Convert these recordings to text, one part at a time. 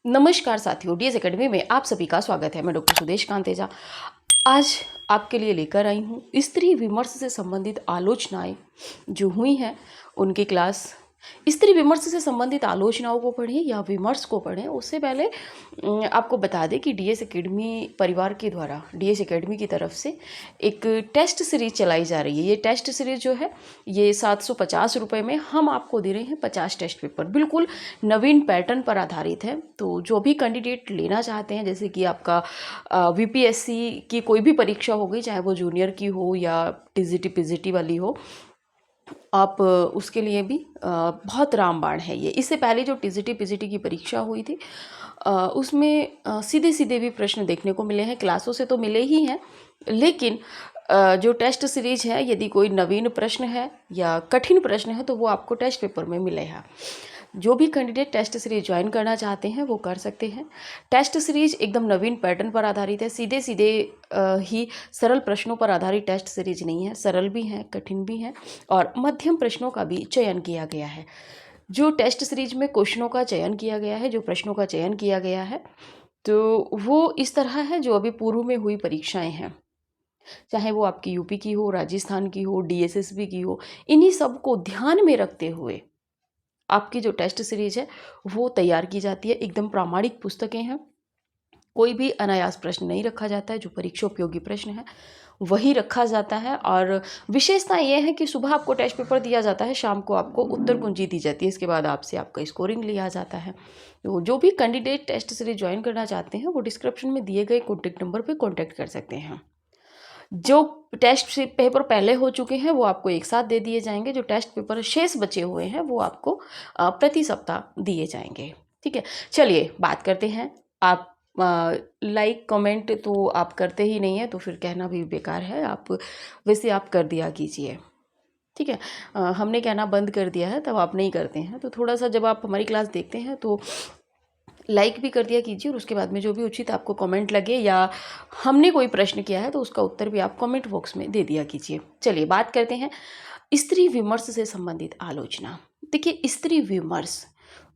नमस्कार साथियों, DS academy में आप सभी का स्वागत है। मैं डॉक्टर सुदेश कांतेजा आज आपके लिए लेकर आई हूँ स्त्री विमर्श से संबंधित आलोचनाएं जो हुई हैं उनकी क्लास। स्त्री विमर्श से संबंधित आलोचनाओं को पढ़ें या विमर्श को पढ़ें उससे पहले आपको बता दें कि डीएस एकेडमी परिवार के द्वारा डीएस एकेडमी की तरफ से एक टेस्ट सीरीज चलाई जा रही है। ये टेस्ट सीरीज जो है ये 750 रुपये में हम आपको दे रहे हैं 50 टेस्ट पेपर, बिल्कुल नवीन पैटर्न पर आधारित है। तो जो भी कैंडिडेट लेना चाहते हैं, जैसे कि आपका वीपीएससी की कोई भी परीक्षा हो गई, चाहे वो जूनियर की हो या टीजीटी पीजीटी वाली हो, आप उसके लिए भी बहुत रामबाण है ये। इससे पहले जो टीजीटी पीजीटी की परीक्षा हुई थी उसमें सीधे सीधे भी प्रश्न देखने को मिले हैं, क्लासों से तो मिले ही हैं, लेकिन जो टेस्ट सीरीज है यदि कोई नवीन प्रश्न है या कठिन प्रश्न है तो वो आपको टेस्ट पेपर में मिलेगा। जो भी कैंडिडेट टेस्ट सीरीज ज्वाइन करना चाहते हैं वो कर सकते हैं। टेस्ट सीरीज एकदम नवीन पैटर्न पर आधारित है, सीधे सीधे ही सरल प्रश्नों पर आधारित टेस्ट सीरीज नहीं है, सरल भी हैं, कठिन भी हैं और मध्यम प्रश्नों का भी चयन किया गया है। जो टेस्ट सीरीज में क्वेश्चनों का चयन किया गया है, जो प्रश्नों का चयन किया गया है, तो वो इस तरह है जो अभी पूर्व में हुई परीक्षाएं हैं, चाहे वो आपकी यूपी की हो, राजस्थान की हो, डीएसएसबी की हो, इन्हीं सब को ध्यान में रखते हुए आपकी जो टेस्ट सीरीज है वो तैयार की जाती है। एकदम प्रामाणिक पुस्तकें हैं, कोई भी अनायास प्रश्न नहीं रखा जाता है। जो परीक्षा उपयोगी प्रश्न है वही रखा जाता है और विशेषता ये है कि सुबह आपको टेस्ट पेपर दिया जाता है, शाम को आपको उत्तर कुंजी दी जाती है, इसके बाद आपसे आपका स्कोरिंग लिया जाता है। तो जो भी कैंडिडेट टेस्ट सीरीज ज्वाइन करना चाहते हैं वो डिस्क्रिप्शन में दिए गए कॉन्टैक्ट नंबर पर कॉन्टैक्ट कर सकते हैं। जो टेस्ट पेपर पहले हो चुके हैं वो आपको एक साथ दे दिए जाएंगे, जो टेस्ट पेपर शेष बचे हुए हैं वो आपको प्रति सप्ताह दिए जाएंगे। ठीक है, चलिए बात करते हैं। आप लाइक कमेंट तो आप करते ही नहीं है तो फिर कहना भी बेकार है, आप वैसे आप कर दिया कीजिए। ठीक है, हमने कहना बंद कर दिया है तब आप नहीं करते हैं, तो थोड़ा सा जब आप हमारी क्लास देखते हैं तो लाइक भी कर दिया कीजिए और उसके बाद में जो भी उचित आपको कमेंट लगे या हमने कोई प्रश्न किया है तो उसका उत्तर भी आप कमेंट बॉक्स में दे दिया कीजिए। चलिए बात करते हैं स्त्री विमर्श से संबंधित आलोचना। देखिए, स्त्री विमर्श,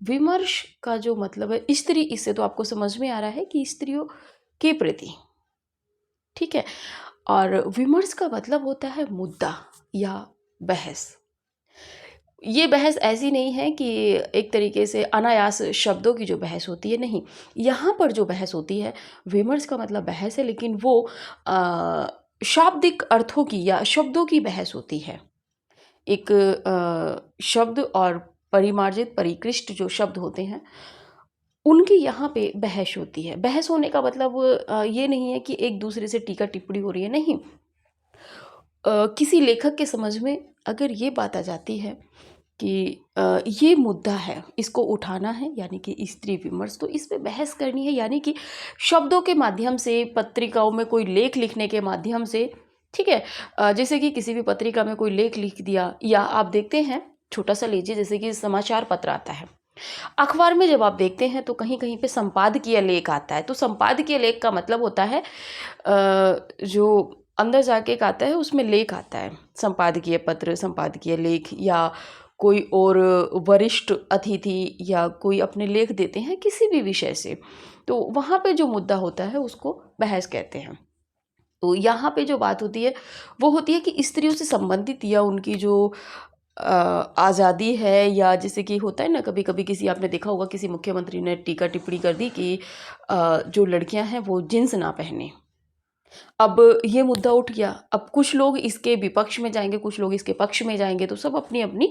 विमर्श का जो मतलब है स्त्री, इससे तो आपको समझ में आ रहा है कि स्त्रियों के प्रति, ठीक है, और विमर्श का मतलब होता है मुद्दा या बहस। ये बहस ऐसी नहीं है कि एक तरीके से अनायास शब्दों की जो बहस होती है, नहीं, यहाँ पर जो बहस होती है, विमर्श का मतलब बहस है, लेकिन वो शाब्दिक अर्थों की या शब्दों की बहस होती है। एक शब्द और परिमार्जित परिकृष्ट जो शब्द होते हैं उनकी यहाँ पे बहस होती है। बहस होने का मतलब ये नहीं है कि एक दूसरे से टीका टिप्पणी हो रही है, नहीं। किसी लेखक के समझ में अगर ये बात आ जाती है कि ये मुद्दा है, इसको उठाना है, यानी कि स्त्री विमर्श, तो इस पे बहस करनी है, यानी कि शब्दों के माध्यम से, पत्रिकाओं में कोई लेख लिखने के माध्यम से। ठीक है, जैसे कि किसी भी पत्रिका में कोई लेख लिख दिया, या आप देखते हैं, छोटा सा लीजिए, जैसे कि समाचार पत्र आता है, अखबार में जब आप देखते हैं तो कहीं कहीं पे संपादकीय लेख आता है। तो संपादकीय लेख का मतलब होता है जो अंदर जाके एक आता है उसमें लेख आता है, संपादकीय पत्र, संपादकीय लेख, या कोई और वरिष्ठ अतिथि या कोई अपने लेख देते हैं किसी भी विषय से, तो वहाँ पे जो मुद्दा होता है उसको बहस कहते हैं। तो यहाँ पे जो बात होती है वो होती है कि स्त्रियों से संबंधित या उनकी जो आज़ादी है, या जैसे कि होता है ना, कभी कभी किसी, आपने देखा होगा किसी मुख्यमंत्री ने टीका टिप्पणी कर दी कि जो लड़कियां हैं वो जींस ना पहने। अब ये मुद्दा उठ गया, अब कुछ लोग इसके विपक्ष में जाएंगे, कुछ लोग इसके पक्ष में जाएंगे, तो सब अपनी अपनी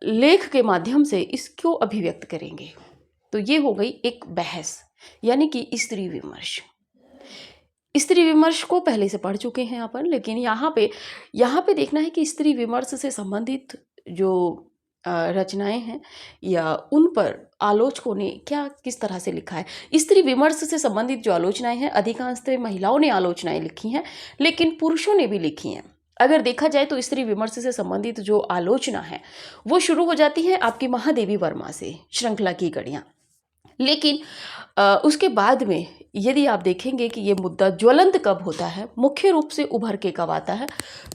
लेख के माध्यम से इसको अभिव्यक्त करेंगे। तो ये हो गई एक बहस, यानी कि स्त्री विमर्श। स्त्री विमर्श को पहले से पढ़ चुके हैं अपन, लेकिन यहाँ पे देखना है कि स्त्री विमर्श से संबंधित जो रचनाएं हैं या उन पर आलोचकों ने क्या किस तरह से लिखा है। स्त्री विमर्श से संबंधित जो आलोचनाएं हैं अधिकांशतः महिलाओं ने आलोचनाएं लिखी हैं, लेकिन पुरुषों ने भी लिखी हैं। अगर देखा जाए तो स्त्री विमर्श से संबंधित जो आलोचना है वो शुरू हो जाती है आपकी महादेवी वर्मा से, श्रृंखला की कड़ियाँ। लेकिन उसके बाद में यदि आप देखेंगे कि ये मुद्दा ज्वलंत कब होता है, मुख्य रूप से उभर के कब आता है,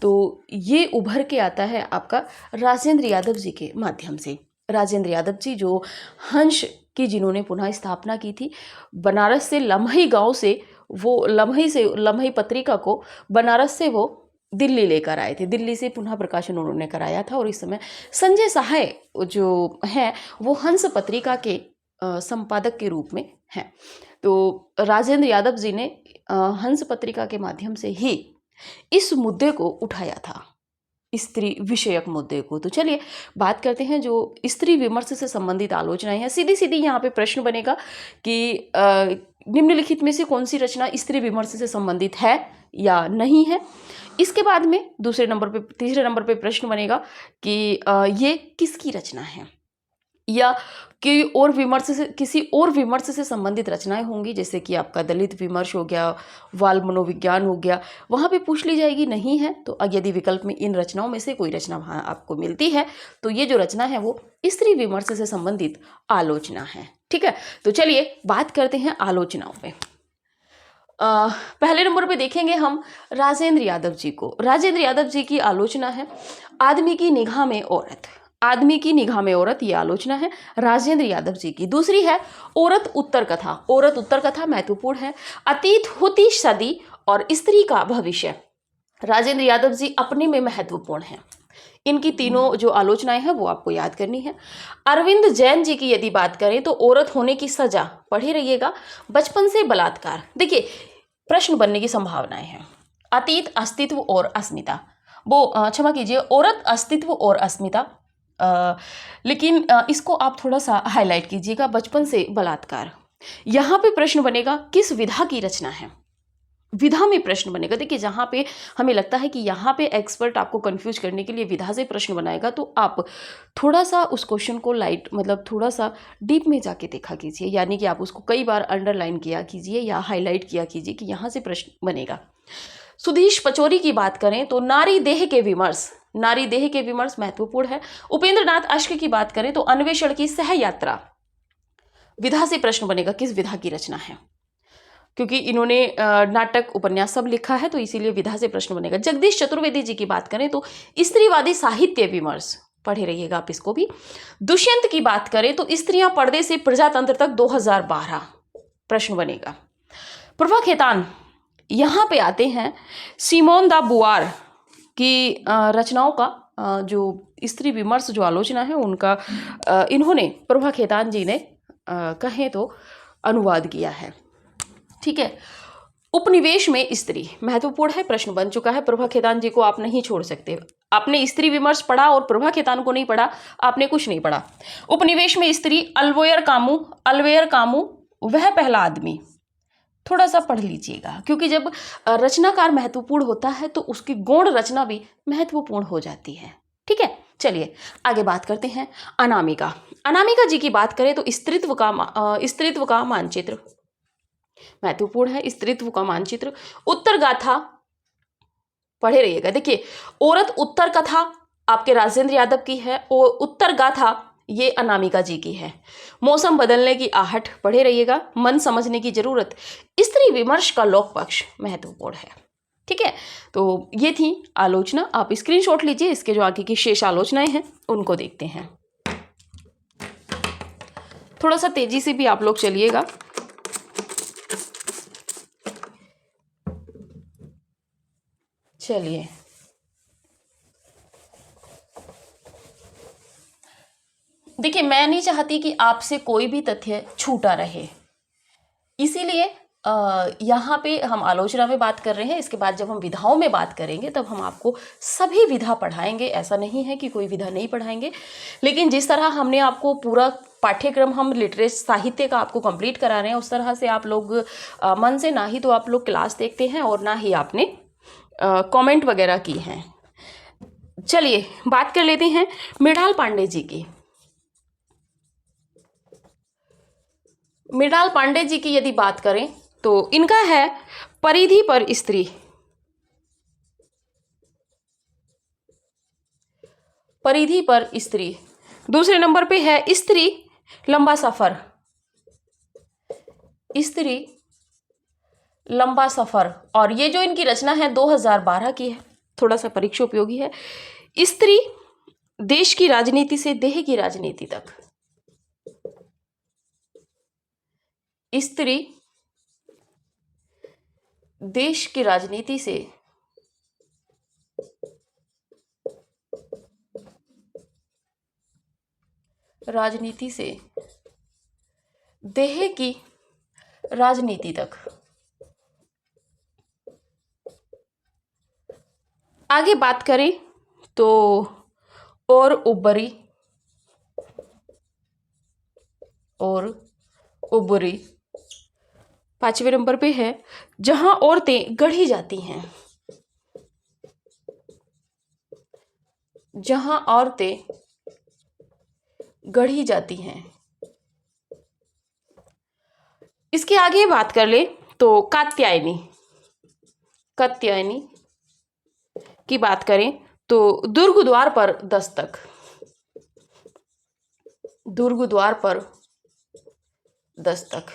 तो ये उभर के आता है आपका राजेंद्र यादव जी के माध्यम से। राजेंद्र यादव जी, जो हंस की जिन्होंने पुनः स्थापना की थी। बनारस से लम्ही गांव से वो लम्ही पत्रिका को बनारस से वो दिल्ली लेकर आए थे। दिल्ली से पुनः प्रकाशन उन्होंने कराया था और इस समय संजय सहाय जो हैं वो हंस पत्रिका के संपादक के रूप में हैं। तो राजेंद्र यादव जी ने हंस पत्रिका के माध्यम से ही इस मुद्दे को उठाया था, स्त्री विषयक मुद्दे को। तो चलिए बात करते हैं जो स्त्री विमर्श से संबंधित आलोचनाएं हैं। सीधी सीधी यहाँ पे प्रश्न बनेगा कि निम्नलिखित में से कौन सी रचना स्त्री विमर्श से संबंधित है या नहीं है। इसके बाद में तीसरे नंबर पे प्रश्न बनेगा कि ये किसकी रचना है, या किसी और विमर्श से संबंधित रचनाएं होंगी, जैसे कि आपका दलित विमर्श हो गया, बाल मनोविज्ञान हो गया, वहाँ पे पूछ ली जाएगी। नहीं है तो यदि विकल्प में इन रचनाओं में से कोई रचना वहाँ आपको मिलती है तो ये जो रचना है वो स्त्री विमर्श से संबंधित आलोचना है। ठीक है, तो चलिए बात करते हैं आलोचनाओं पे। पहले नंबर पे देखेंगे हम राजेंद्र यादव जी को। राजेंद्र यादव जी की आलोचना है आदमी की निगाह में औरत। आदमी की निगाह में औरत, ये आलोचना है राजेंद्र यादव जी की। दूसरी है औरत उत्तर कथा। औरत उत्तर कथा महत्वपूर्ण है। अतीत होती सदी और स्त्री का भविष्य, राजेंद्र यादव जी अपने में महत्वपूर्ण हैं। इनकी तीनों जो आलोचनाएं हैं वो आपको याद करनी है। अरविंद जैन जी की यदि बात करें तो औरत होने की सजा, पढ़े रहिएगा। बचपन से बलात्कार, देखिए प्रश्न बनने की संभावनाएं हैं। अतीत, अस्तित्व और अस्मिता, वो क्षमा कीजिए, औरत, अस्तित्व और अस्मिता, लेकिन इसको आप थोड़ा सा हाईलाइट कीजिएगा, बचपन से बलात्कार। यहाँ पे प्रश्न बनेगा किस विधा की रचना है, विधा में प्रश्न बनेगा। देखिए जहाँ पे हमें लगता है कि यहाँ पे एक्सपर्ट आपको कंफ्यूज करने के लिए विधा से प्रश्न बनाएगा, तो आप थोड़ा सा उस क्वेश्चन को थोड़ा सा डीप में जाके देखा कीजिए, यानी कि आप उसको कई बार अंडरलाइन किया कीजिए या हाईलाइट किया कीजिए कि यहाँ से प्रश्न बनेगा। सुधीश पचौरी की बात करें तो नारी देह के विमर्श, नारी देह के विमर्श महत्वपूर्ण है। उपेंद्र नाथ अश्क की बात करें तो अन्वेषण की सह यात्रा, विधा से प्रश्न बनेगा किस विधा की रचना है, क्योंकि इन्होंने नाटक, उपन्यास सब लिखा है तो इसीलिए विधा से प्रश्न बनेगा। जगदीश चतुर्वेदी जी की बात करें तो स्त्रीवादी साहित्य विमर्श, पढ़े रहिएगा आप इसको भी। दुष्यंत की बात करें तो स्त्रियां पर्दे से प्रजातंत्र तक 2012, प्रश्न बनेगा। प्रभा खेतान, यहाँ पे आते हैं सिमोन दा बुआर की रचनाओं का जो स्त्री विमर्श जो आलोचना है उनका इन्होंने, प्रभा खेतान जी ने कहें तो अनुवाद किया है। ठीक है, उपनिवेश में स्त्री महत्वपूर्ण है, प्रश्न बन चुका है। प्रभा खेतान जी को आप नहीं छोड़ सकते। आपने स्त्री विमर्श पढ़ा और प्रभा खेतान को नहीं पढ़ा, आपने कुछ नहीं पढ़ा। उपनिवेश में स्त्री, अल्वेयर कामू वह पहला आदमी, थोड़ा सा पढ़ लीजिएगा, क्योंकि जब रचनाकार महत्वपूर्ण होता है तो उसकी गौण रचना भी महत्वपूर्ण हो जाती है। ठीक है, चलिए आगे बात करते हैं। अनामिका, अनामिका जी की बात करें तो स्त्रीत्व का मानचित्र महत्वपूर्ण है, स्त्रीत्व का मानचित्र। उत्तर गाथा, पढ़े रहिएगा। देखिए औरत उत्तर कथा आपके राजेंद्र यादव की है और उत्तर गाथा ये अनामिका जी की है। मौसम बदलने की आहट, पढ़े रहिएगा। मन समझने की जरूरत, स्त्री विमर्श का लोक पक्ष महत्वपूर्ण है। ठीक है, तो ये थी आलोचना, आप स्क्रीनशॉट लीजिए। इसके जो आगे की शेष आलोचनाएं हैं उनको देखते हैं। थोड़ा सा तेजी से भी आप लोग चलिएगा। चलिए देखिए, मैं नहीं चाहती कि आपसे कोई भी तथ्य छूटा रहे, इसीलिए यहाँ पे हम आलोचना में बात कर रहे हैं। इसके बाद जब हम विधाओं में बात करेंगे तब हम आपको सभी विधा पढ़ाएंगे। ऐसा नहीं है कि कोई विधा नहीं पढ़ाएंगे, लेकिन जिस तरह हमने आपको पूरा पाठ्यक्रम हम लिटरेचर साहित्य का आपको कंप्लीट करा रहे हैं, उस तरह से आप लोग मन से ना ही तो आप लोग क्लास देखते हैं और ना ही आपने कमेंट वगैरह की हैं। चलिए बात कर लेते हैं मृणाल पांडे जी की। मृणाल पांडे जी की यदि बात करें तो इनका है परिधि पर स्त्री, परिधि पर स्त्री। दूसरे नंबर पे है स्त्री लंबा सफर, स्त्री लंबा सफर। और ये जो इनकी रचना है 2012 की है, थोड़ा सा परीक्षा उपयोगी है। स्त्री देश की राजनीति से देह की राजनीति तक। स्त्री देश की राजनीति से देह की राजनीति तक। आगे बात करें तो और उबरी 5वें नंबर पे है, जहां औरतें गढ़ी जाती हैं। जहां औरतें गढ़ी जाती हैं। इसके आगे बात कर ले तो कात्यायनी की बात करें तो दुर्ग द्वार पर दस्तक।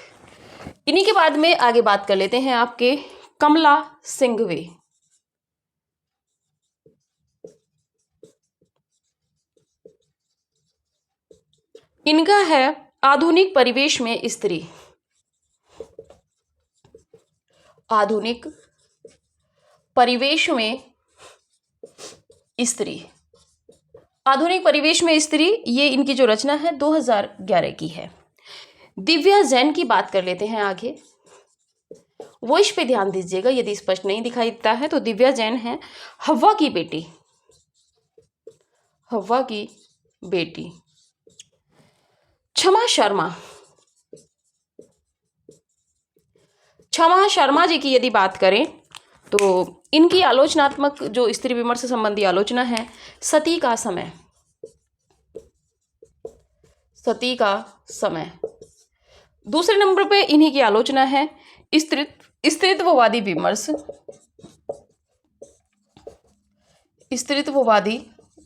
इन्हीं के बाद में आगे बात कर लेते हैं आपके कमला सिंघवी। इनका है आधुनिक परिवेश में स्त्री। आधुनिक परिवेश में स्त्री, ये इनकी जो रचना है 2011 की है। दिव्या जैन की बात कर लेते हैं आगे। वॉइस पे ध्यान दीजिएगा, यदि स्पष्ट नहीं दिखाई देता है तो दिव्या जैन है हव्वा की बेटी। क्षमा शर्मा जी की यदि बात करें तो इनकी आलोचनात्मक जो स्त्री विमर्श संबंधी आलोचना है सती का समय। दूसरे नंबर पे इन्हीं की आलोचना है स्त्रीत्ववादी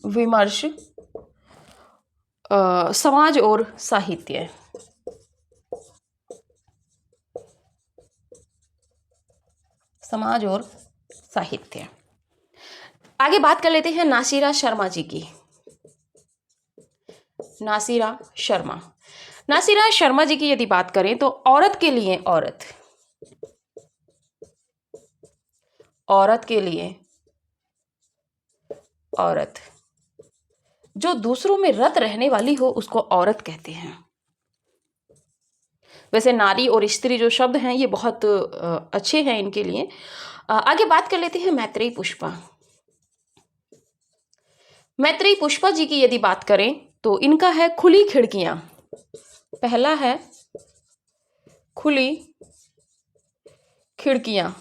विमर्श, समाज और साहित्य। आगे बात कर लेते हैं नासिरा शर्मा जी की। नासिरा शर्मा जी की यदि बात करें तो औरत के लिए औरत जो दूसरों में रत रहने वाली हो उसको औरत कहते हैं। वैसे नारी और स्त्री जो शब्द हैं ये बहुत अच्छे हैं इनके लिए। आगे बात कर लेते हैं मैत्रेयी पुष्पा जी की यदि बात करें तो इनका है खुली खिड़कियां। पहला है खुली खिड़कियां।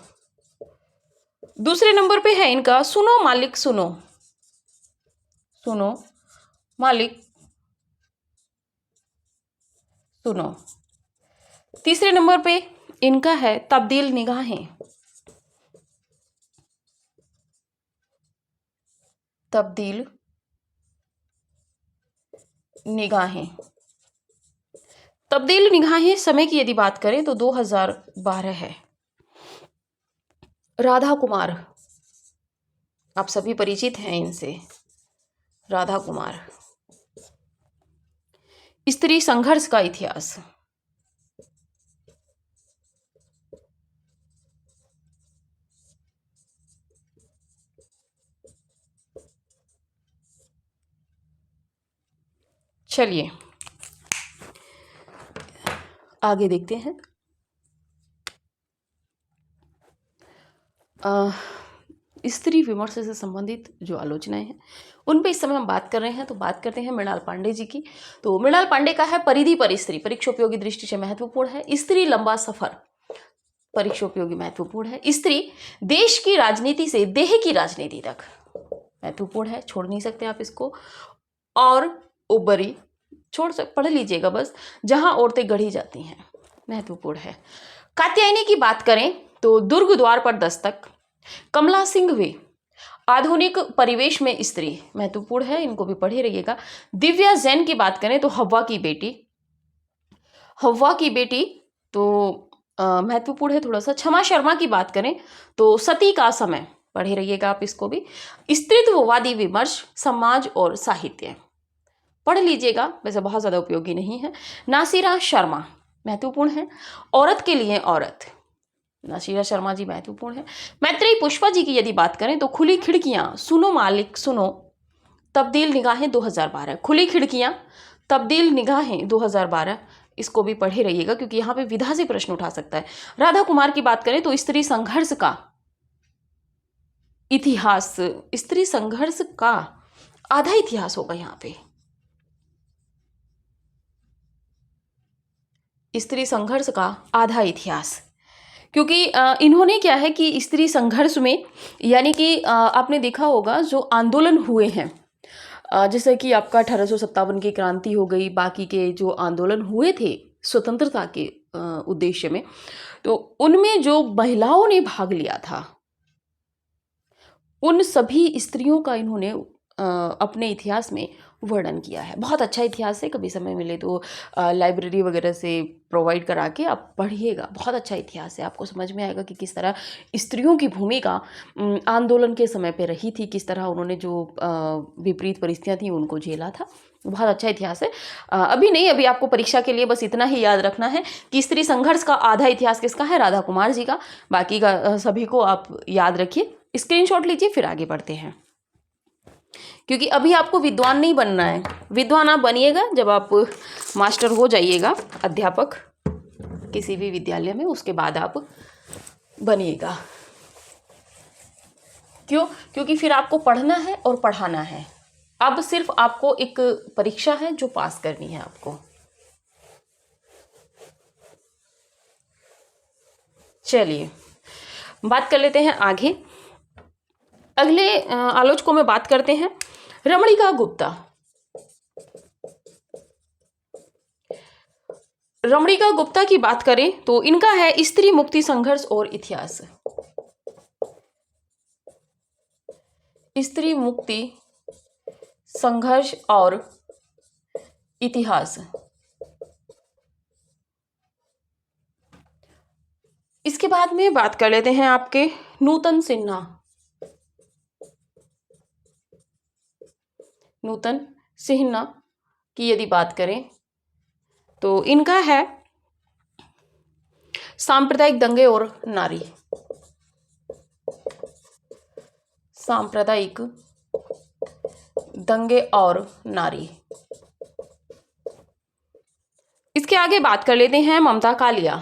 दूसरे नंबर पे है इनका सुनो मालिक सुनो। तीसरे नंबर पे इनका है तब्दील निगाहें समय की यदि बात करें तो 2012 है। राधा कुमार, आप सभी परिचित हैं इनसे। राधा कुमार, स्त्री संघर्ष का इतिहास। चलिए आगे देखते हैं। स्त्री विमर्श से संबंधित जो आलोचनाएं हैं उन पे इस समय हम बात कर रहे हैं, तो बात करते हैं मृणाल पांडे जी की। तो मृणाल पांडे का है परिधि पर स्त्री, परीक्षोपयोगी दृष्टि से महत्वपूर्ण है। स्त्री लंबा सफर, परीक्षोपयोगी महत्वपूर्ण है। स्त्री देश की राजनीति से देह की राजनीति तक, महत्वपूर्ण है, छोड़ नहीं सकते आप इसको। और उबरी पढ़ लीजिएगा बस, जहां औरतें गढ़ी जाती हैं, महत्वपूर्ण है। कात्यायनी की बात करें तो दुर्ग द्वार पर दस्तक। कमला सिंघवी, आधुनिक परिवेश में स्त्री, महत्वपूर्ण है, इनको भी पढ़े रहिएगा। दिव्या जैन की बात करें तो हव्वा की बेटी तो महत्वपूर्ण है थोड़ा सा। क्षमा शर्मा की बात करें तो सती का समय, पढ़े रहिएगा आप इसको भी। स्त्रीत्ववादी विमर्श, समाज और साहित्य, पढ़ लीजिएगा, वैसे बहुत ज़्यादा उपयोगी नहीं है। नासिरा शर्मा महत्वपूर्ण है। औरत के लिए औरत, नासिरा शर्मा जी महत्वपूर्ण है। मैत्रेयी पुष्पा जी की यदि बात करें तो खुली खिड़कियां, सुनो मालिक सुनो, तब्दील निगाहें 2012, खुली खिड़कियां तब्दील निगाहें 2012, इसको भी पढ़े रहिएगा क्योंकि यहाँ पे विधा से प्रश्न उठा सकता है। राधा कुमार की बात करें तो स्त्री संघर्ष का इतिहास, स्त्री संघर्ष का आधा इतिहास होगा यहाँ पे, स्त्री संघर्ष का आधा इतिहास, क्योंकि इन्होंने क्या है कि स्त्री संघर्ष में यानी कि आपने देखा होगा जो आंदोलन हुए हैं, जैसे कि आपका 1857 की क्रांति हो गई, बाकी के जो आंदोलन हुए थे स्वतंत्रता के उद्देश्य में, तो उनमें जो महिलाओं ने भाग लिया था उन सभी स्त्रियों का इन्होंने अपने इतिहास में वर्णन किया है। बहुत अच्छा इतिहास है, कभी समय मिले तो लाइब्रेरी वगैरह से प्रोवाइड करा के आप पढ़िएगा, बहुत अच्छा इतिहास है, आपको समझ में आएगा कि किस तरह स्त्रियों की भूमिका आंदोलन के समय पे रही थी, किस तरह उन्होंने जो विपरीत परिस्थितियाँ थी उनको झेला था। बहुत अच्छा इतिहास है। अभी नहीं, अभी आपको परीक्षा के लिए बस इतना ही याद रखना है कि स्त्री संघर्ष का आधा इतिहास किसका है, राधा कुमार जी का। बाकी का सभी को आप याद रखिए, स्क्रीनशॉट लीजिए, फिर आगे बढ़ते हैं, क्योंकि अभी आपको विद्वान नहीं बनना है। विद्वान आप बनिएगा जब आप मास्टर हो जाइएगा, अध्यापक किसी भी विद्यालय में, उसके बाद आप बनिएगा। क्यों? क्योंकि फिर आपको पढ़ना है और पढ़ाना है। अब सिर्फ आपको एक परीक्षा है जो पास करनी है आपको। चलिए बात कर लेते हैं आगे। अगले आलोचकों में बात करते हैं रमणिका गुप्ता। रमणिका गुप्ता की बात करें तो इनका है स्त्री मुक्ति संघर्ष और इतिहास, स्त्री मुक्ति संघर्ष और इतिहास। इसके बाद में बात कर लेते हैं आपके नूतन सिन्हा। नूतन सिन्हा की यदि बात करें तो इनका है सांप्रदायिक दंगे और नारी, सांप्रदायिक दंगे और नारी। इसके आगे बात कर लेते हैं ममता कालिया।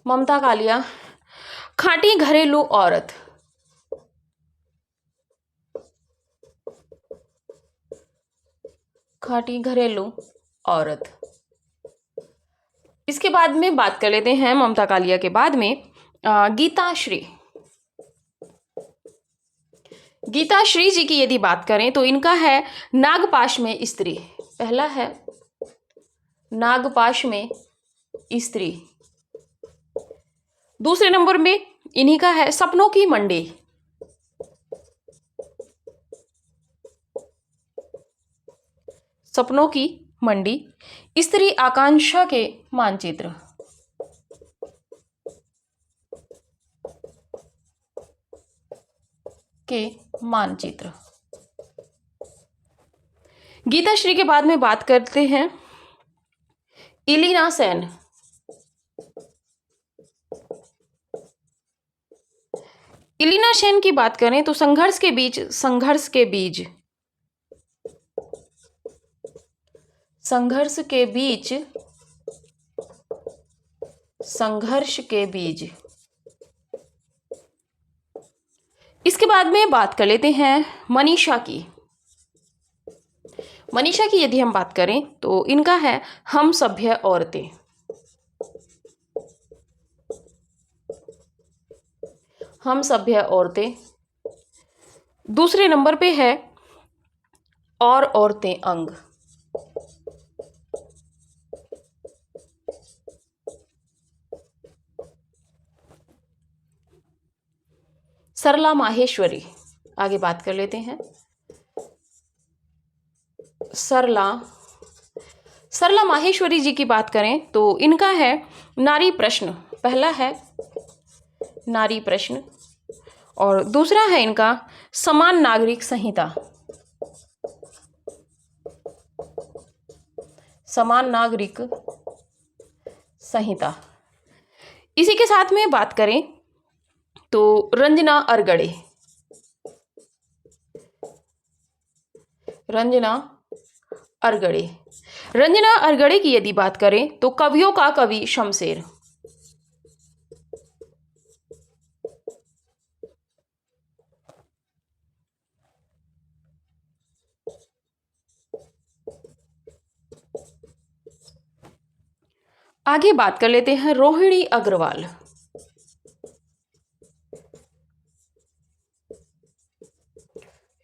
ममता कालिया खाटी घरेलू औरत, खाटी घरेलू औरत। इसके बाद में बात कर लेते हैं ममता कालिया के बाद में गीताश्री। गीताश्री जी की यदि बात करें तो इनका है नागपाश में स्त्री, पहला है नागपाश में स्त्री। दूसरे नंबर में इन्हीं का है सपनों की मंडी, सपनों की मंडी, स्त्री आकांक्षा के मानचित्र, के मानचित्र। गीताश्री के बाद में बात करते हैं इलीना सेन। इलीना सेन की बात करें तो संघर्ष के बीच, संघर्ष के बीच, संघर्ष के बीच, संघर्ष के बीच। इसके बाद में बात कर लेते हैं मनीषा की। मनीषा की यदि हम बात करें तो इनका है हम सभ्य औरतें, हम सभ्य औरतें। दूसरे नंबर पे है और औरतें अंग, सरला माहेश्वरी। आगे बात कर लेते हैं सरला माहेश्वरी जी की बात करें तो इनका है नारी प्रश्न, पहला है नारी प्रश्न। और दूसरा है इनका समान नागरिक संहिता। समान नागरिक संहिता। इसी के साथ में बात करें तो रंजना अरगड़े। रंजना अरगड़े। रंजना अरगड़े की यदि बात करें तो कवियों का कवि शमशेर। आगे बात कर लेते हैं रोहिणी अग्रवाल।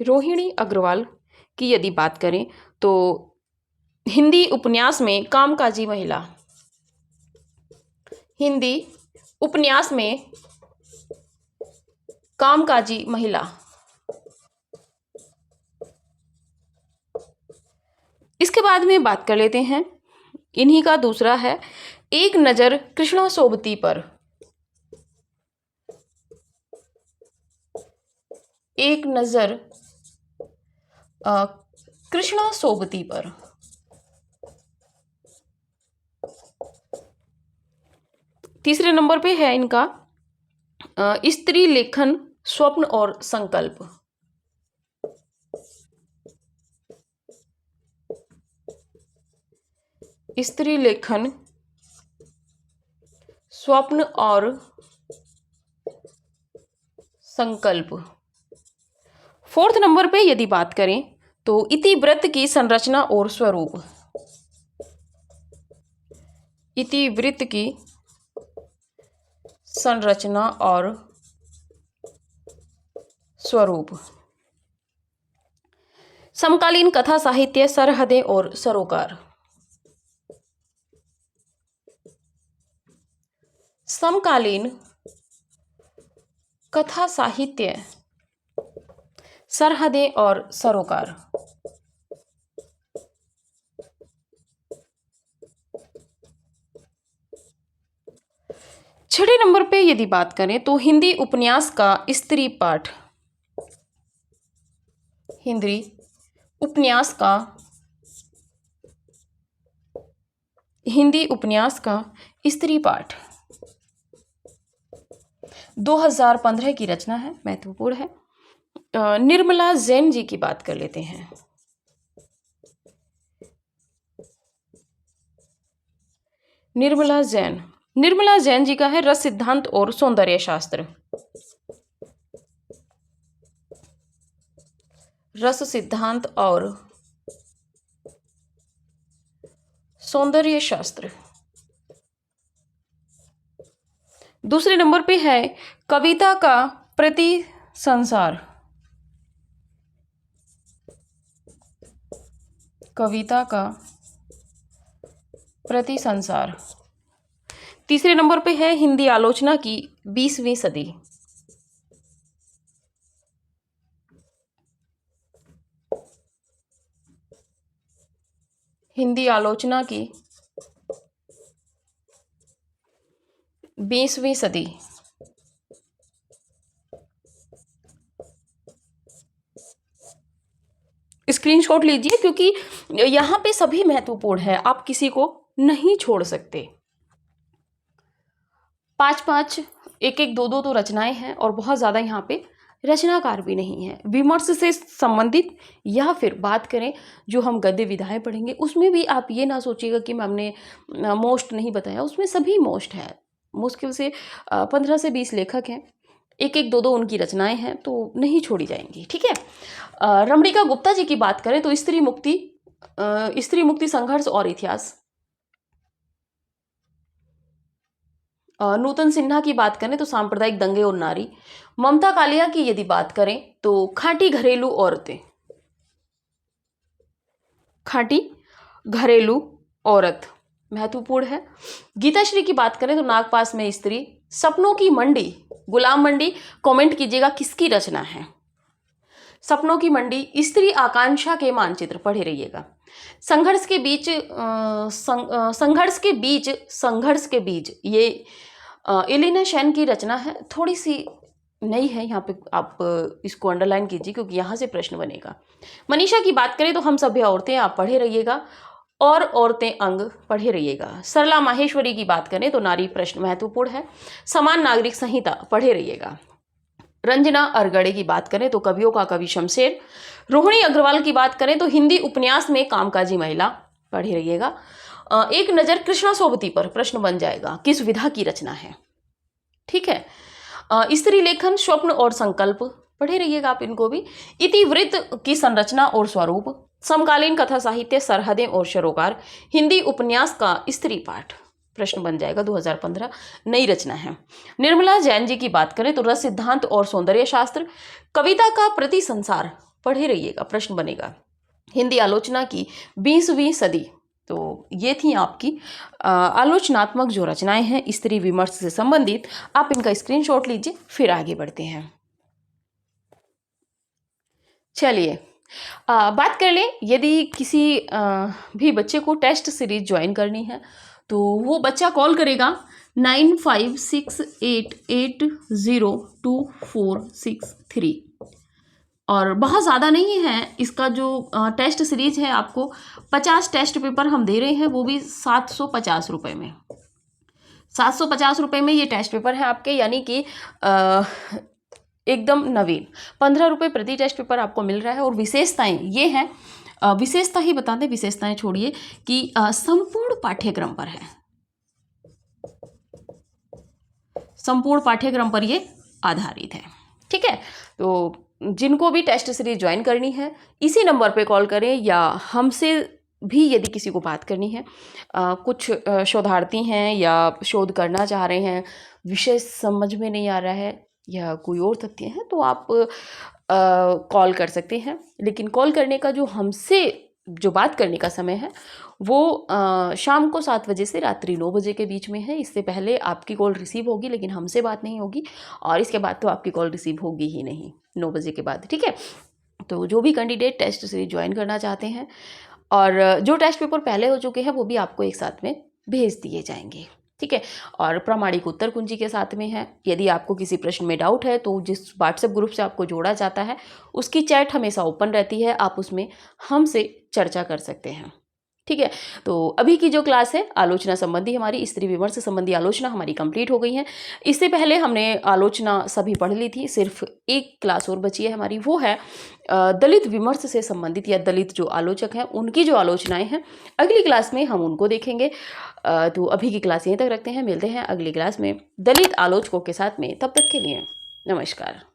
रोहिणी अग्रवाल की यदि बात करें तो हिंदी उपन्यास में कामकाजी महिला। हिंदी उपन्यास में कामकाजी महिला। इसके बाद में बात कर लेते हैं इन्हीं का दूसरा है एक नजर कृष्णा सोबती पर। एक नजर कृष्णा सोबती पर। तीसरे नंबर पे है इनका स्त्री लेखन स्वप्न और संकल्प। स्त्री लेखन स्वप्न और संकल्प। फोर्थ नंबर पे यदि बात करें तो इतिवृत्त की संरचना और स्वरूप। इतिवृत्त की संरचना और स्वरूप। समकालीन कथा साहित्य सरहदें और सरोकार। समकालीन कथा साहित्य सरहदें और सरोकार। छठे नंबर पे यदि बात करें तो हिंदी उपन्यास का स्त्री पाठ। हिंदी उपन्यास का स्त्री पाठ 2015 की रचना है, महत्वपूर्ण है। निर्मला जैन जी की बात कर लेते हैं। निर्मला जैन जी का है रस सिद्धांत और सौंदर्य शास्त्र। रस सिद्धांत और सौंदर्य शास्त्र। दूसरे नंबर पे है कविता का प्रति संसार। कविता का प्रति संसार। तीसरे नंबर पे है हिंदी आलोचना की 20वीं सदी। हिंदी आलोचना की 20वीं सदी। स्क्रीनशॉट लीजिए क्योंकि यहाँ पे सभी महत्वपूर्ण है, आप किसी को नहीं छोड़ सकते। 5-5, 1-1, 2-2 तो रचनाएं हैं और बहुत ज़्यादा यहाँ पे रचनाकार भी नहीं है। विमर्श से संबंधित या फिर बात करें जो हम गद्य विधाएं पढ़ेंगे उसमें भी आप ये ना सोचिएगा कि मैम ने मोस्ट नहीं बताया, उसमें सभी मोस्ट है। मुश्किल से 15 से 20 लेखक हैं, 1-1, 2-2 उनकी रचनाएं हैं तो नहीं छोड़ी जाएंगी, ठीक है। रमणिका गुप्ता जी की बात करें तो स्त्री मुक्ति संघर्ष और इतिहास। नूतन सिन्हा की बात करें तो सांप्रदायिक दंगे और नारी। ममता कालिया की यदि बात करें तो खाटी घरेलू औरतें। खाटी घरेलू औरत महत्वपूर्ण है। गीताश्री की बात करें तो नागपास में स्त्री। सपनों की मंडी, गुलाम मंडी, कमेंट कीजिएगा किसकी रचना है। सपनों की मंडी, स्त्री आकांक्षा के मानचित्र, पढ़े रहिएगा। संघर्ष के बीच, ये एलिना शेन की रचना है, थोड़ी सी नई है, यहाँ पे आप इसको अंडरलाइन कीजिए क्योंकि यहाँ से प्रश्न बनेगा। मनीषा की बात करें तो हम सभ्य औरतें, आप पढ़े रहिएगा, और औरतें अंग पढ़े रहिएगा। सरला माहेश्वरी की बात करें तो नारी प्रश्न महत्वपूर्ण है। समान नागरिक संहिता पढ़े रहिएगा। रंजना अरगड़े की बात करें तो कवियों का कवि शमशेर। रोहिणी अग्रवाल की बात करें तो हिंदी उपन्यास में कामकाजी महिला पढ़े रहिएगा। एक नज़र कृष्णा सोबती पर प्रश्न बन जाएगा, किस विधा की रचना है, ठीक है। स्त्री लेखन, स्वप्न और संकल्प पढ़े रहिएगा आप इनको भी। इतिवृत्त की संरचना और स्वरूप, समकालीन कथा साहित्य, सरहदें और सरोकार, हिंदी उपन्यास का स्त्री पाठ प्रश्न बन जाएगा, 2015 नई रचना है। निर्मला जैन जी की बात करें तो रस सिद्धांत और सौंदर्य शास्त्र, कविता का प्रति संसार पढ़े रहिएगा, प्रश्न बनेगा। हिंदी आलोचना की 20वीं सदी, तो ये थी आपकी आलोचनात्मक जो रचनाएं हैं स्त्री विमर्श से संबंधित। आप इनका स्क्रीनशॉट लीजिए, फिर आगे बढ़ते हैं। चलिए बात कर लें, यदि किसी भी बच्चे को टेस्ट सीरीज ज्वाइन करनी है तो वो बच्चा कॉल करेगा 9568802463, और बहुत ज़्यादा नहीं है इसका जो टेस्ट सीरीज है, आपको 50 टेस्ट पेपर हम दे रहे हैं, वो भी 750 रुपये में। 750 रुपये में ये टेस्ट पेपर है आपके, यानी कि एकदम नवीन। 15 रुपये प्रति टेस्ट पेपर आपको मिल रहा है। और विशेषताएं ये हैं, विशेषता ही बता दें, विशेषताएं छोड़िए, कि संपूर्ण पाठ्यक्रम पर है, संपूर्ण पाठ्यक्रम पर ये आधारित है, ठीक है। तो जिनको भी टेस्ट सीरीज ज्वाइन करनी है इसी नंबर पे कॉल करें, या हमसे भी यदि किसी को बात करनी है, कुछ शोधार्थी हैं या शोध करना चाह रहे हैं, विषय समझ में नहीं आ रहा है या कोई और तथ्य है, तो आप कॉल कर सकते हैं। लेकिन कॉल करने का जो हमसे जो बात करने का समय है वो शाम को 7 बजे से रात्रि 9 बजे के बीच में है। इससे पहले आपकी कॉल रिसीव होगी लेकिन हमसे बात नहीं होगी, और इसके बाद तो आपकी कॉल रिसीव होगी ही नहीं 9 बजे के बाद, ठीक है। तो जो भी कैंडिडेट टेस्ट सीरीज ज्वाइन करना चाहते हैं और जो टेस्ट पेपर पहले हो चुके हैं वो भी आपको एक साथ में भेज दिए जाएंगे, ठीक है। और प्रामाणिक उत्तर कुंजी के साथ में है। यदि आपको किसी प्रश्न में डाउट है तो जिस व्हाट्सएप ग्रुप से आपको जोड़ा जाता है उसकी चैट हमेशा ओपन रहती है, आप उसमें हमसे चर्चा कर सकते हैं, ठीक है। तो अभी की जो क्लास है आलोचना संबंधी, हमारी स्त्री विमर्श संबंधी आलोचना हमारी कंप्लीट हो गई है। इससे पहले हमने आलोचना सभी पढ़ ली थी, सिर्फ एक क्लास और बची है हमारी, वो है दलित विमर्श से संबंधित, या दलित जो आलोचक हैं उनकी जो आलोचनाएं हैं। अगली क्लास में हम उनको देखेंगे। तो अभी की क्लास यहीं तक रखते हैं, मिलते हैं अगली क्लास में दलित आलोचकों के साथ में। तब तक के लिए नमस्कार।